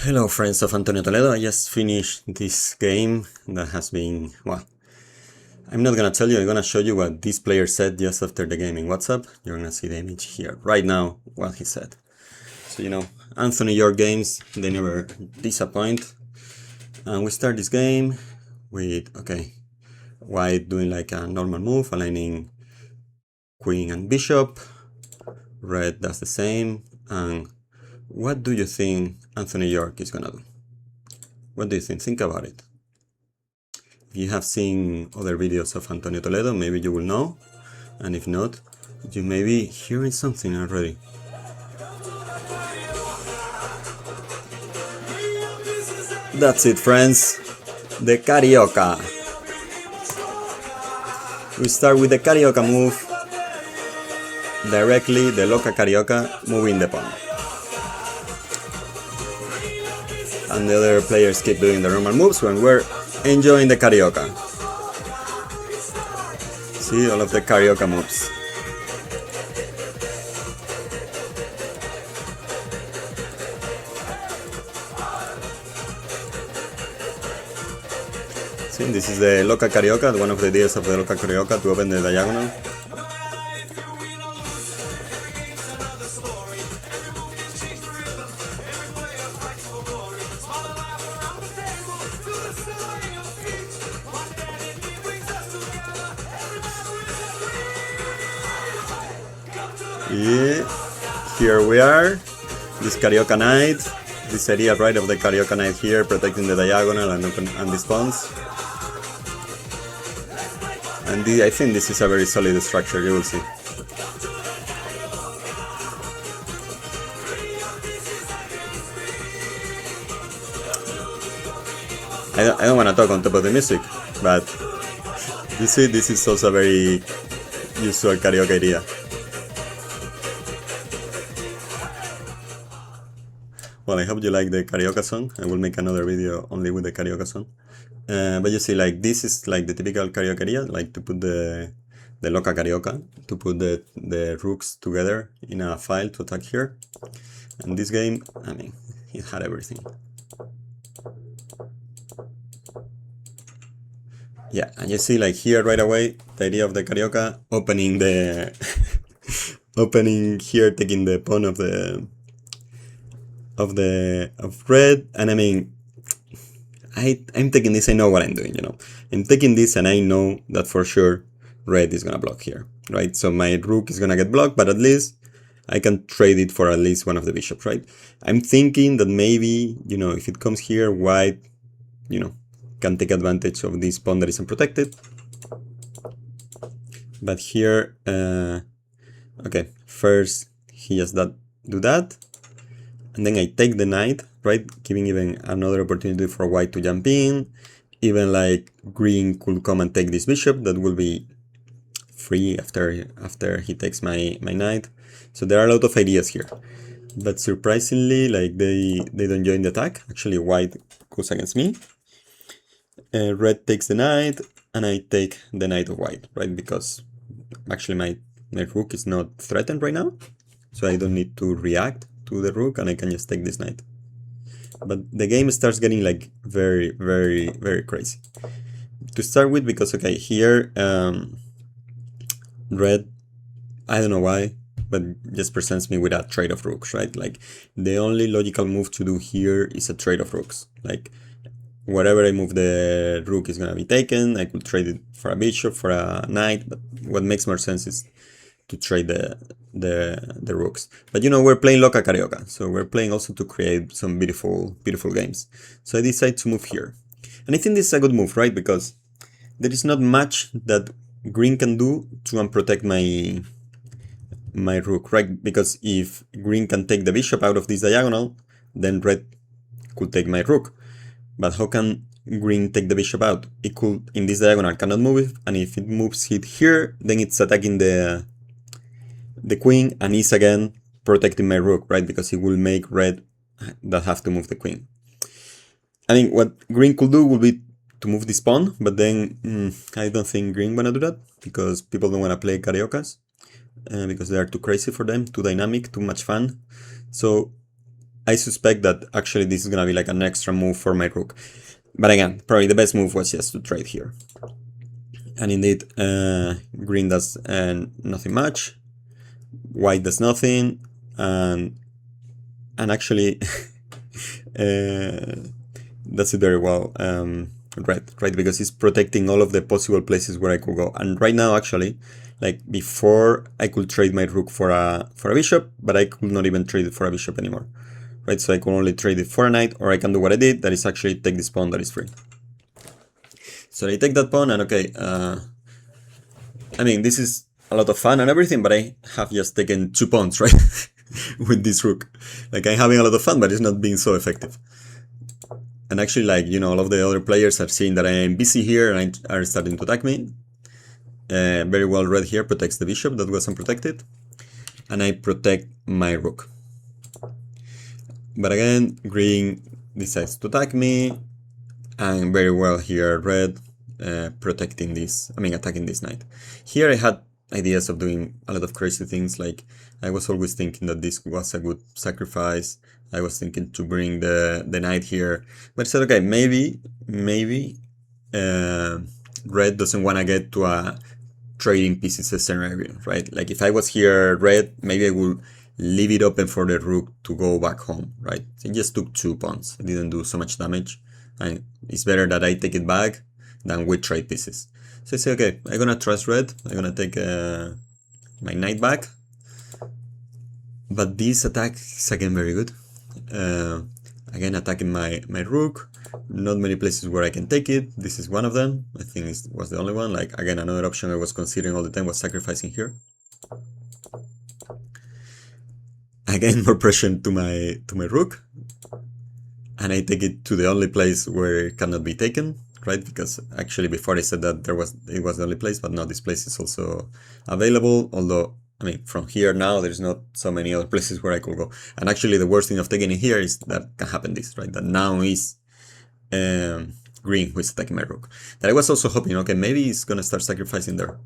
Hello friends of Antonio Toledo, I just finished this game that has been, well, I'm not gonna tell you, I'm gonna show you what this player said just after the game in WhatsApp. You're gonna see the image here, right now, what he said. So Anthony York games, they never disappoint. And we start this game with, okay, white doing like a normal move, aligning queen and bishop. Red does the same, and what do you think Anthony York is gonna do? What do you think? Think about it. If you have seen other videos of Antonio Toledo, maybe you will know, and if not, you may be hearing something already. That's it, friends. The Carioca. We start with the Carioca move. Directly, the Loca Carioca moving the pawn. And the other players keep doing the normal moves when we're enjoying the Carioca. See all of the Carioca moves. See, this is the Loca Carioca, one of the ideas of the Loca Carioca to open the diagonal. Yeah, here we are, this Carioca Knight, this area right of the Carioca Knight here, protecting the diagonal and the spawns. And I think this is a very solid structure, you will see. I don't want to talk on top of the music, but you see, this is also a very usual Carioca idea. Well, I hope you like the Carioca song. I will make another video only with the Carioca song. But you see, like, this is like the typical Carioca idea, like to put the Loca Carioca, to put the rooks together in a file to attack here. And this game, I mean, it had everything. Yeah, and you see, like, here right away, the idea of the Carioca, opening the... opening here, taking the pawn of red, and I mean, I'm taking this, I know what I'm doing, I'm taking this and I know that for sure red is gonna block here, right? So my rook is gonna get blocked, but at least I can trade it for at least one of the bishops, right? I'm thinking that maybe, if it comes here, white, can take advantage of this pawn that is unprotected. But here, okay, first he just do that, and then I take the knight, right, giving even another opportunity for white to jump in. Even like green could come and take this bishop, that will be free after he takes my knight. So there are a lot of ideas here, but surprisingly, like they don't join the attack. Actually, white goes against me. Red takes the knight, and I take the knight of white, right, because actually my rook is not threatened right now, so I don't need to react to the rook, and I can just take this knight. But the game starts getting like very, very, very crazy. To start with, because okay, here red, I don't know why, but just presents me with a trade of rooks, right? Like the only logical move to do here is a trade of rooks. Like wherever I move the rook is gonna be taken. I could trade it for a bishop, for a knight, but what makes more sense is to trade the rooks. But we're playing Loca Carioca, so we're playing also to create some beautiful, beautiful games. So I decide to move here. And I think this is a good move, right? Because there is not much that green can do to unprotect my rook, right? Because if green can take the bishop out of this diagonal, then red could take my rook. But how can green take the bishop out? It could, in this diagonal, cannot move it, and if it moves it here, then it's attacking the queen, and is again protecting my rook, right? Because it will make red that have to move the queen. I mean, what green could do would be to move this pawn, but then I don't think green wanna do that, because people don't wanna play Cariocas, because they are too crazy for them, too dynamic, too much fun. So I suspect that actually this is gonna be like an extra move for my rook. But again, probably the best move was just to trade here. And indeed, green does nothing much, white does nothing, and actually does it very well. Red, right? Because it's protecting all of the possible places where I could go. And right now, actually, like before, I could trade my rook for a bishop, but I could not even trade it for a bishop anymore, right? So I can only trade it for a knight, or I can do what I did, that is actually take this pawn that is free. So I take that pawn, and okay, I mean, this is a lot of fun and everything, but I have just taken 2 pawns, right? With this rook. Like, I'm having a lot of fun, but it's not being so effective. And actually, like, you know, all of the other players are seeing that I am busy here and are starting to attack me. Very well, red here protects the bishop that was unprotected. And I protect my rook. But again, green decides to attack me. And very well here, red protecting this, attacking this knight. Here I had ideas of doing a lot of crazy things, like I was always thinking that this was a good sacrifice. I was thinking to bring the knight here, but I said, okay, maybe red doesn't want to get to a trading pieces scenario, right? Like if I was here red, maybe I would leave it open for the rook to go back home, right? It just took 2 pawns, it didn't do so much damage, and it's better that I take it back than we trade pieces. So I say, okay, I'm gonna trust red, I'm gonna take my knight back, but this attack is again very good. Again, attacking my rook, not many places where I can take it. This is one of them. I think it was the only one. Like, again, another option I was considering all the time was sacrificing here. Again, more pressure to my rook, and I take it to the only place where it cannot be taken, right? Because actually before I said that it was the only place, but now this place is also available, although I mean, from here now, there's not so many other places where I could go. And actually, the worst thing of taking it here is that can happen this, right? That now is green who is attacking my rook. That I was also hoping, okay, maybe he's gonna start sacrificing there.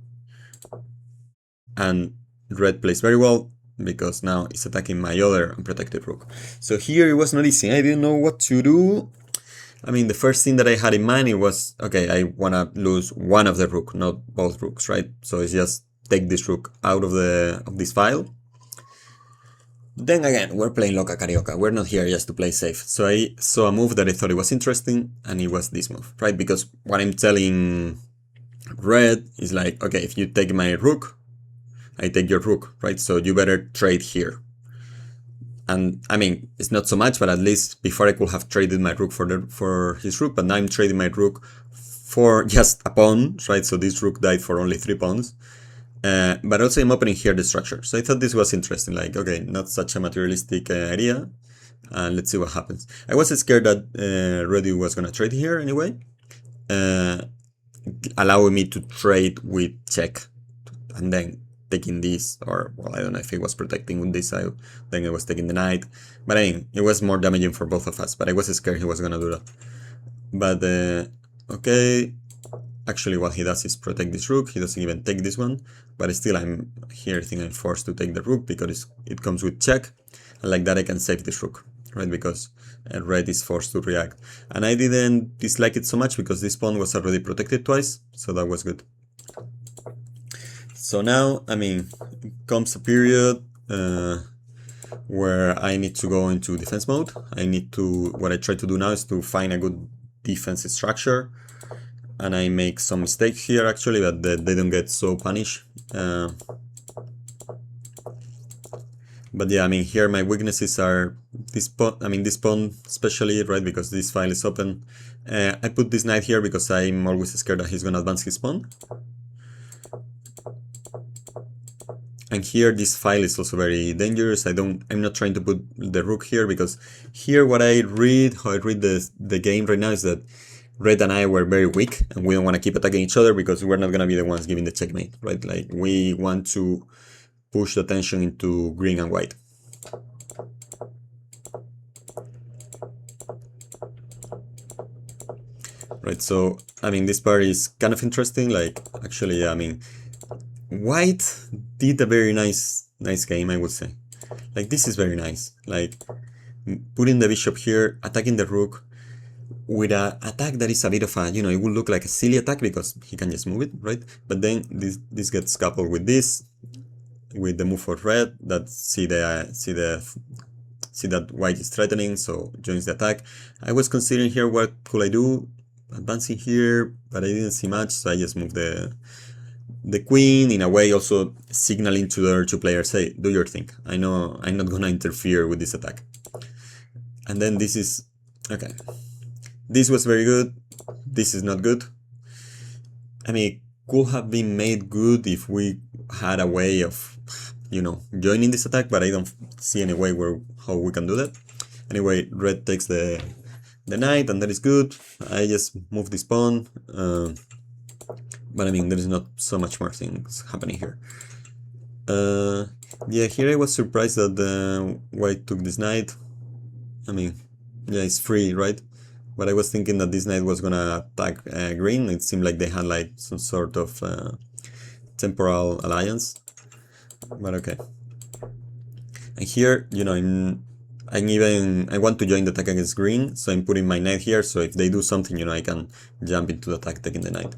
And red plays very well, because now it's attacking my other unprotected rook. So here it was not easy. I didn't know what to do. I mean, the first thing that I had in mind, it was, okay, I wanna lose one of the rook, not both rooks, right? So it's just take this rook out of this file. Then again, we're playing Loca Carioca, we're not here just to play safe. So I saw a move that I thought it was interesting, and it was this move, right? Because what I'm telling red is like, okay, if you take my rook, I take your rook, right? So you better trade here. And I mean, it's not so much, but at least before I could have traded my rook for his rook, but now I'm trading my rook for just a pawn, right? So this rook died for only 3 pawns. But also I'm opening here the structure. So I thought this was interesting, like, okay, not such a materialistic idea. And let's see what happens. I was scared that red was gonna trade here anyway, allowing me to trade with check, and then taking this, or, well, I don't know if he was protecting with this side, then I was taking the knight. But I mean, it was more damaging for both of us, but I was scared he was gonna do that. But, okay, actually what he does is protect this rook, he doesn't even take this one, but still I'm here, I think I'm forced to take the rook because it comes with check, and like that I can save this rook, right, because red is forced to react. And I didn't dislike it so much because this pawn was already protected twice, so that was good. So now, I mean, comes a period where I need to go into defense mode. What I try to do now is to find a good defense structure, and I make some mistakes here actually, but they don't get so punished. But yeah, I mean, here my weaknesses are this pawn especially, right, because this file is open. I put this knight here because I'm always scared that he's gonna advance his pawn. And here this file is also very dangerous. I'm not trying to put the rook here, because here how I read the game right now is that red and I were very weak, and we don't want to keep attacking each other because we're not going to be the ones giving the checkmate, right? Like, we want to push the tension into green and white. Right, so, I mean, this part is kind of interesting. Like, actually, I mean, white did a very nice game, I would say. Like, this is very nice. Like, putting the bishop here, attacking the rook, with an attack that is a bit of a, it will look like a silly attack because he can just move it, right? But then this gets coupled with this, with the move for red, that see that white is threatening, so joins the attack. I was considering here what could I do, advancing here, but I didn't see much, so I just moved the queen, in a way also signaling to the other two players, hey, do your thing. I know I'm not gonna interfere with this attack. And then this is, okay. This was very good, this is not good. I mean, it could have been made good if we had a way of, joining this attack, but I don't see any way how we can do that. Anyway, red takes the knight, and that is good. I just move this pawn, but I mean, there is not so much more things happening here. Yeah, here I was surprised that white took this knight. I mean, yeah, it's free, right? But I was thinking that this knight was gonna attack green. It seemed like they had like some sort of temporal alliance. But okay. And here, I want to join the attack against green, so I'm putting my knight here, so if they do something, I can jump into the attack taking the knight.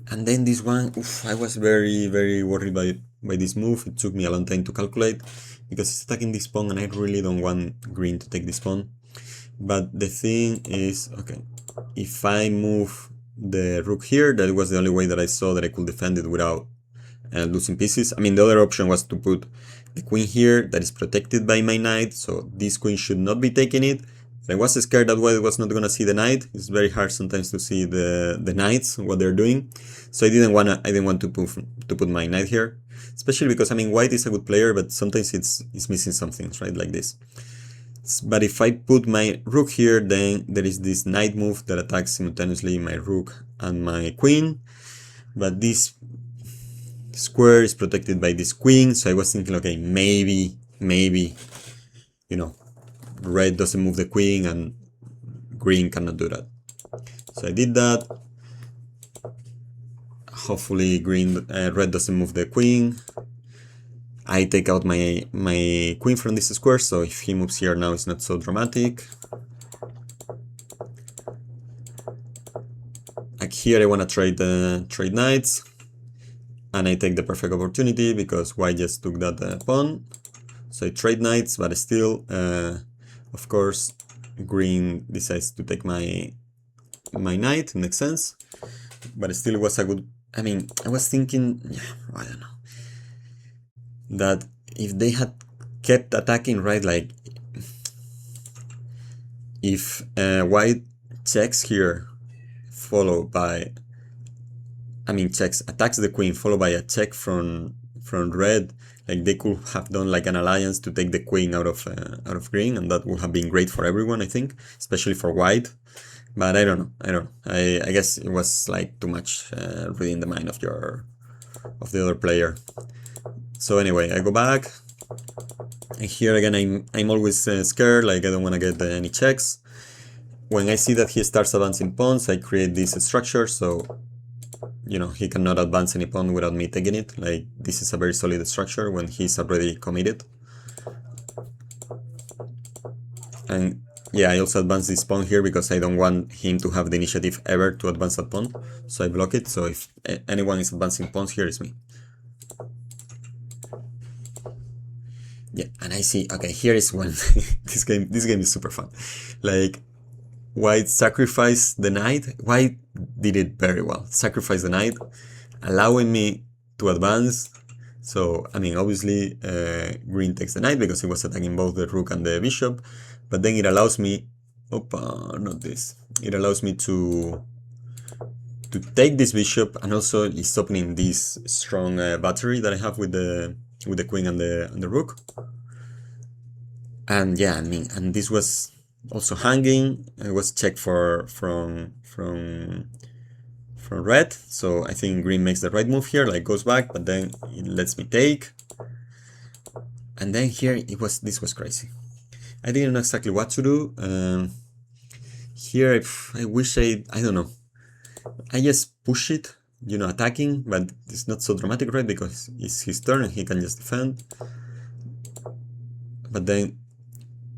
And then this one, I was very, very worried by this move. It took me a long time to calculate, because it's attacking this pawn, and I really don't want green to take this pawn. But the thing is, okay, if I move the rook here, that was the only way that I saw that I could defend it without losing pieces. I mean, the other option was to put the queen here, that is protected by my knight, so this queen should not be taking it. But I was scared that white was not gonna see the knight. It's very hard sometimes to see the knights, what they're doing. So I didn't want to put my knight here, especially because, I mean, white is a good player, but sometimes it's missing some things, right, like this. But if I put my rook here, then there is this knight move that attacks simultaneously my rook and my queen. But this square is protected by this queen, so I was thinking, okay, maybe, red doesn't move the queen and green cannot do that. So I did that. Hopefully red doesn't move the queen. I take out my queen from this square, so if he moves here now, it's not so dramatic. Like here, I want to trade knights, and I take the perfect opportunity because white just took that pawn. So I trade knights, but still, of course, green decides to take my knight. It makes sense, but still, it was a good. I mean, I was thinking, I don't know, that if they had kept attacking, right, like if white checks here, followed by, attacks the queen, followed by a check from red, like they could have done like an alliance to take the queen out of green, and that would have been great for everyone, I think, especially for white. But I don't know. I guess it was like too much reading the mind of the other player. So anyway, I go back, and here again I'm always scared, like I don't want to get any checks. When I see that he starts advancing pawns, I create this structure, so he cannot advance any pawn without me taking it. Like, this is a very solid structure when he's already committed. And yeah, I also advance this pawn here because I don't want him to have the initiative ever to advance that pawn, so I block it. So if anyone is advancing pawns here, it's me. Yeah, and I see, okay, here is when this game is super fun. Like, white sacrificed the knight. White did it very well. Sacrificed the knight, allowing me to advance. So, I mean, obviously, green takes the knight because it was attacking both the rook and the bishop. But then it allows me, not this. It allows me to take this bishop, and also it's opening this strong battery that I have with the queen and the rook. And yeah, I mean, and this was also hanging. It was checked from red, so I think green makes the right move here, like goes back, but then it lets me take. And then here this was crazy. I didn't know exactly what to do. Here I wish I don't know. I just push it, attacking, but it's not so dramatic, right? Because it's his turn and he can just defend. But then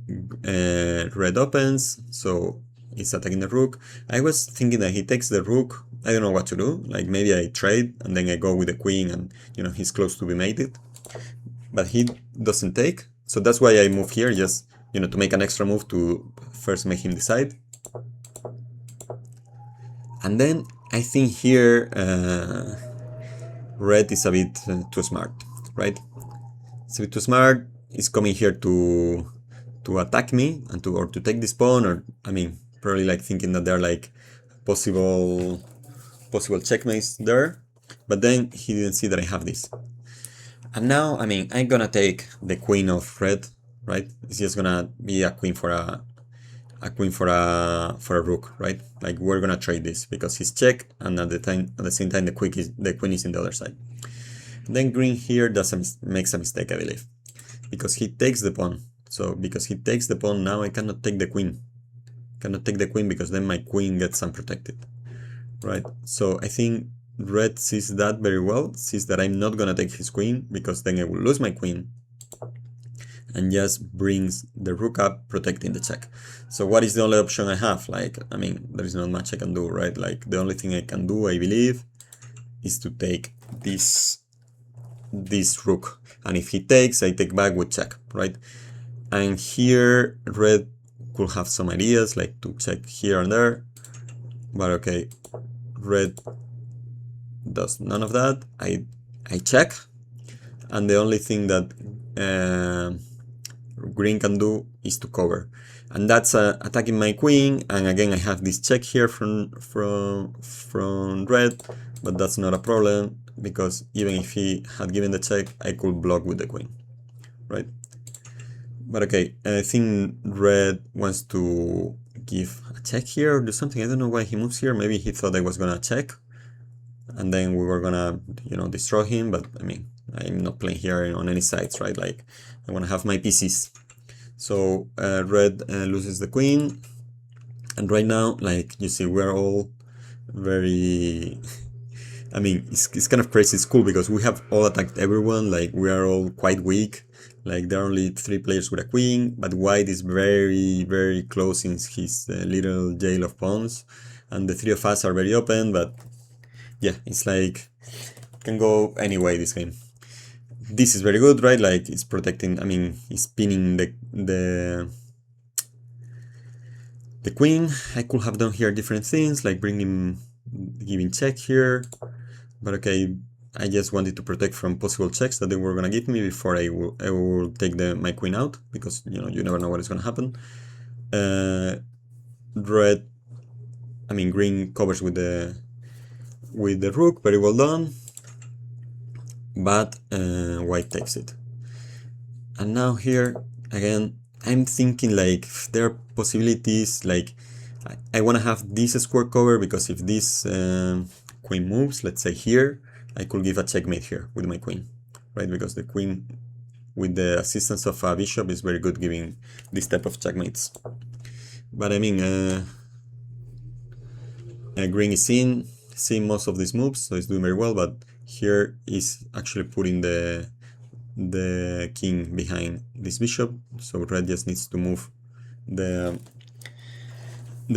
red opens, so it's attacking the rook. I was thinking that he takes the rook. I don't know what to do. Like maybe I trade and then I go with the queen and he's close to be mated. But he doesn't take. So that's why I move here, just to make an extra move to first make him decide. And then I think here red is a bit too smart, right? It's a bit too smart. It's coming here to attack me and to take this pawn, or I mean probably like thinking that there are like possible checkmates there. But then he didn't see that I have this. And now, I mean, I'm gonna take the queen of red, right? It's just gonna be a queen for a rook, right? Like we're gonna trade this because he's check, and at the same time the queen is in the other side. And then green here makes a mistake, I believe, because he takes the pawn. So because he takes the pawn, now I cannot take the queen. Cannot take the queen because then my queen gets unprotected, right? So I think red sees that very well, sees that I'm not gonna take his queen because then I will lose my queen, and just brings the rook up, protecting the check. So what is the only option I have? Like, I mean, there is not much I can do, right? Like the only thing I can do, I believe, is to take this rook, and if he takes, I take back with check, right? And here red could have some ideas like to check here and there, but okay, red does none of that. I check, and the only thing that green can do is to cover, and that's attacking my queen. And again, I have this check here from red, but that's not a problem because even if he had given the check, I could block with the queen, right? But okay, I think red wants to give a check here or do something. I don't know why he moves here. Maybe he thought I was gonna check and then we were gonna, destroy him. But I mean, I'm not playing here on any sides, right? Like, I wanna have my pieces. So red loses the queen. And right now, like, you see, we're all very... I mean, it's kind of crazy. It's cool because we have all attacked everyone. Like, we are all quite weak. Like, there are only 3 players with a queen, but white is very, very close in his little jail of pawns. And the 3 of us are very open, but yeah, it's like, it can go any way, this game. This is very good, right? Like, it's protecting, I mean, it's pinning the queen. I could have done here different things, like giving check here, but okay, I just wanted to protect from possible checks that they were gonna give me before I will take my queen out, because you never know what is gonna happen. Red, I mean green covers with the rook, very well done, but white takes it. And now here again, I'm thinking like there are possibilities, like I want to have this square cover because if this queen moves, let's say here, I could give a checkmate here with my queen, right? Because the queen with the assistance of a bishop is very good giving this type of checkmates. But I mean, green is seeing most of these moves, so it's doing very well, but here is actually putting the king behind this bishop, so red just needs to move the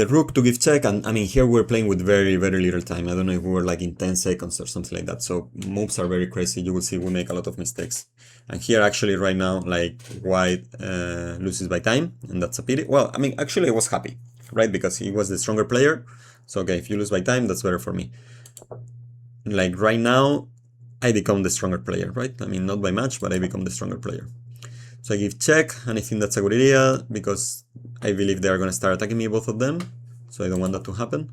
rook to give check. And I mean, here we're playing with very, very little time. I don't know if we were like in 10 seconds or something like that, so moves are very crazy. You will see we make a lot of mistakes. And here actually right now, like, white loses by time, and that's a pity. Well, I mean, actually I was happy, right? Because he was the stronger player, so okay, if you lose by time, that's better for me. Like right now, I become the stronger player, right? I mean, not by much, but I become the stronger player. So I give check, and I think that's a good idea, because I believe they are going to start attacking me, both of them, so I don't want that to happen.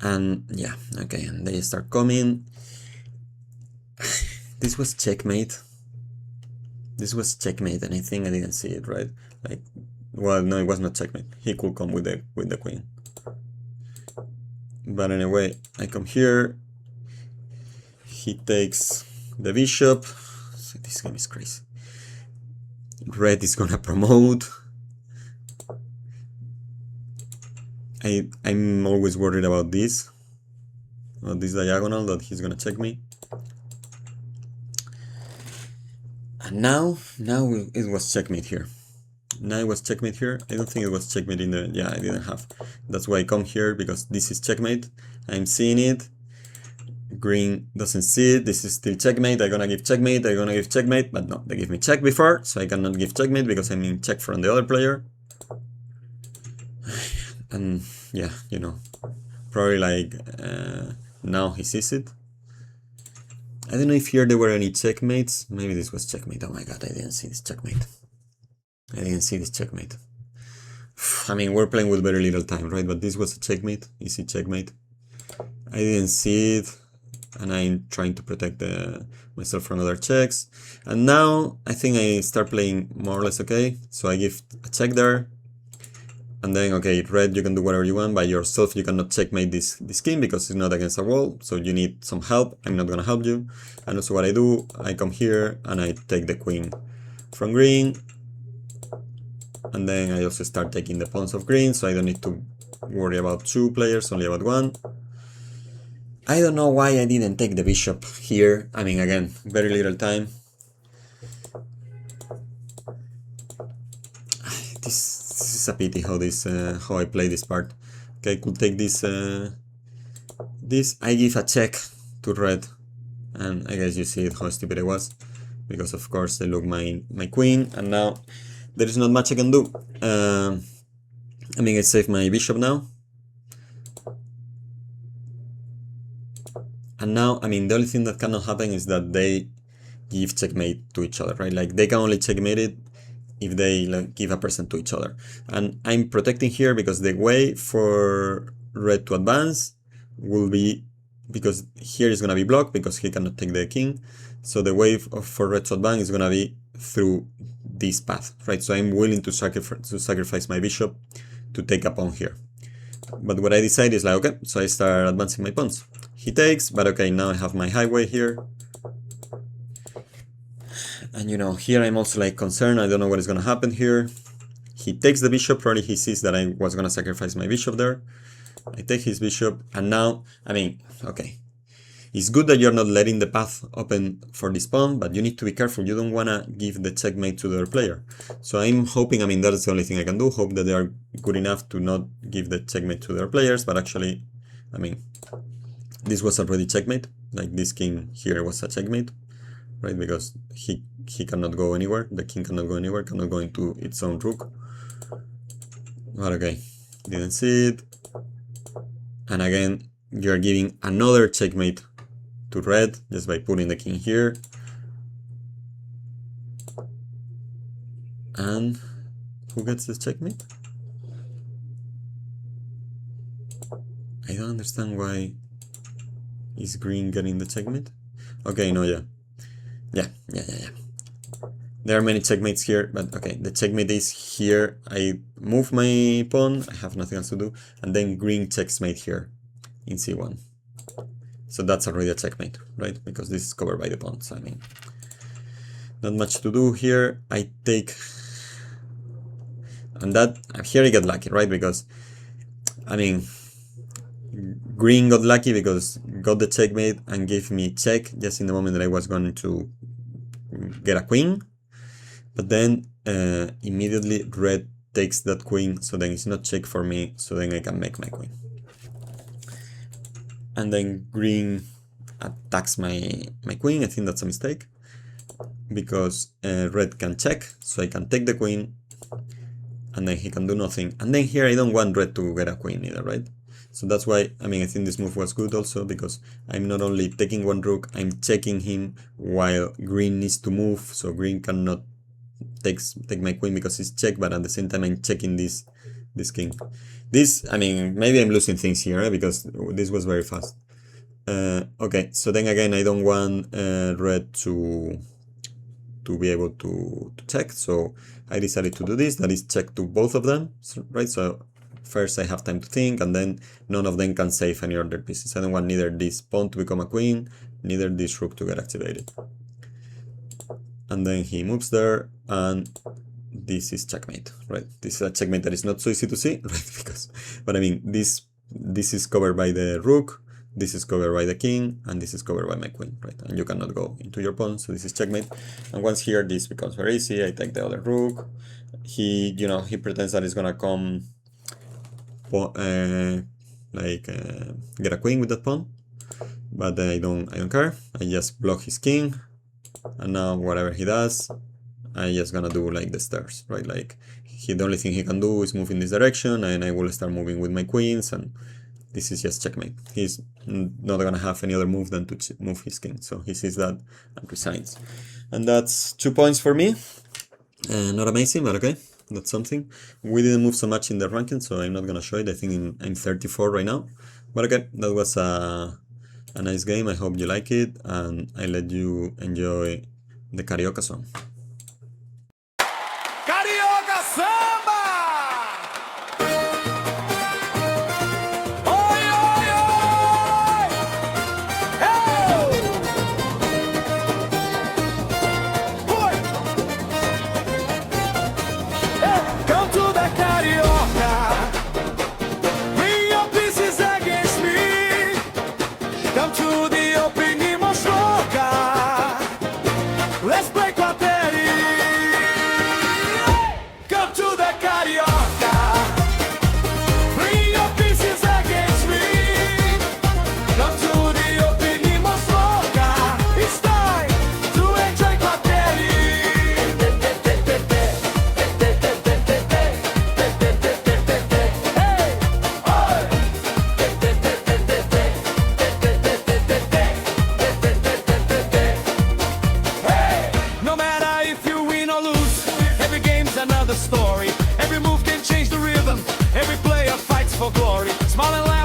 And yeah, okay, and they start coming. This was checkmate. This was checkmate, and I think I didn't see it, right? Like, well, no, it was not checkmate. He could come with the queen. But anyway, I come here. He takes the bishop. So this game is crazy. Red is gonna promote. I'm always worried about this diagonal, that he's gonna check me. And now it was checkmate here. Now it was checkmate here. I don't think it was checkmate in the... Yeah, I didn't have. That's why I come here, because this is checkmate. I'm seeing it. Green doesn't see it. This is still checkmate. I'm gonna give checkmate. I'm gonna give checkmate. But no, they give me check before, so I cannot give checkmate because I'm in check from the other player. And yeah, you know, probably like now he sees it. I don't know if here there were any checkmates. Maybe this was checkmate. Oh my god, I didn't see this checkmate. I didn't see this checkmate. I mean, we're playing with very little time, right? But this was a checkmate, easy checkmate. I didn't see it, and I'm trying to protect myself from other checks. And now I think I start playing more or less okay. So I give a check there. And then, okay, red, you can do whatever you want. By yourself, you cannot checkmate this king because it's not against a wall. So you need some help. I'm not gonna help you. And also what I do, I come here and I take the queen from green. And then I also start taking the pawns of green, so I don't need to worry about two players, only about one. I don't know why I didn't take the bishop here. I mean, again, very little time. This is a pity how I play this part. Okay, I could take this. I give a check to red, and I guess you see it how stupid I was, because of course they look my queen, and now there is not much I can do. I mean, I save my bishop now. And now, I mean, the only thing that cannot happen is that they give checkmate to each other, right? Like, they can only checkmate it if they like, give a percent to each other. And I'm protecting here because the way for red to advance will be, because here is going to be blocked because he cannot take the king. So the way for red to advance is going to be through this path, right? So I'm willing to sacrifice my bishop to take a pawn here. But what I decide is like, okay, so I start advancing my pawns. He takes, but okay, now I have my highway here. And you know, here I'm also like concerned, I don't know what is gonna happen here. He takes the bishop, probably he sees that I was gonna sacrifice my bishop there. I take his bishop, and now, I mean, okay. It's good that you're not letting the path open for this pawn, but you need to be careful. You don't wanna give the checkmate to the other player. So I'm hoping, I mean, that's the only thing I can do, hope that they are good enough to not give the checkmate to their players, but actually, I mean, this was already checkmate. Like, this king here was a checkmate, right? Because he cannot go anywhere. The king cannot go anywhere, cannot go into its own rook. But okay, didn't see it. And again, you're giving another checkmate to red just by putting the king here. And who gets this checkmate? I don't understand why is green getting the checkmate. Okay, no, yeah. There are many checkmates here, but okay, the checkmate is here. I move my pawn, I have nothing else to do, and then green checkmate here in c1. So that's already a checkmate, right? Because this is covered by the pawn, so I mean, not much to do here. I take, and that, here I get lucky, right? Because, I mean, green got lucky because got the checkmate and gave me check just in the moment that I was going to get a queen. But then immediately red takes that queen, so then it's not check for me, so then I can make my queen. And then green attacks my queen. I think that's a mistake, because red can check, so I can take the queen, and then he can do nothing. And then here I don't want red to get a queen either, right? So that's why, I mean, I think this move was good also, because I'm not only taking one rook, I'm checking him while green needs to move, so green cannot take my queen because it's checked, but at the same time I'm checking this king. This, I mean, maybe I'm losing things here, because this was very fast. Okay, so then again, I don't want red to be able to check, so I decided to do this, that is check to both of them, right? So first I have time to think, and then none of them can save any other pieces. I don't want neither this pawn to become a queen, neither this rook to get activated. And then he moves there, and this is checkmate, right? This is a checkmate that is not so easy to see, right? Because, but I mean, this is covered by the rook, this is covered by the king, and this is covered by my queen, right? And you cannot go into your pawn, so this is checkmate. And once here, this becomes very easy. I take the other rook. He, you know, he pretends that he's gonna come, get a queen with that pawn, but I don't care. I just block his king, and now whatever he does, I'm just gonna do like the stairs, right? Like the only thing he can do is move in this direction, and I will start moving with my queens, and this is just checkmate. He's not gonna have any other move than to move his king, so he sees that and resigns. And that's 2 points for me. Not amazing, but okay, that's something. We didn't move so much in the ranking, so I'm not gonna show it. I think I'm 34 right now. But okay, that was a nice game. I hope you like it, and I let you enjoy the Carioca song. Carioca samba! Oi, oi, oi! Hey! Oi! Hey! Come to the Carioca. Bring your pieces against me. Come to the opening of Loca. Let's play quaternity. Come to the Carioca. Bring your pieces against me. Come to the opening of Loca. It's time to enjoy quaternity. Hey! Oi! No matter if you win or lose, every game's another story. Every move can change the rhythm. Every player fights for glory. Smile and laugh.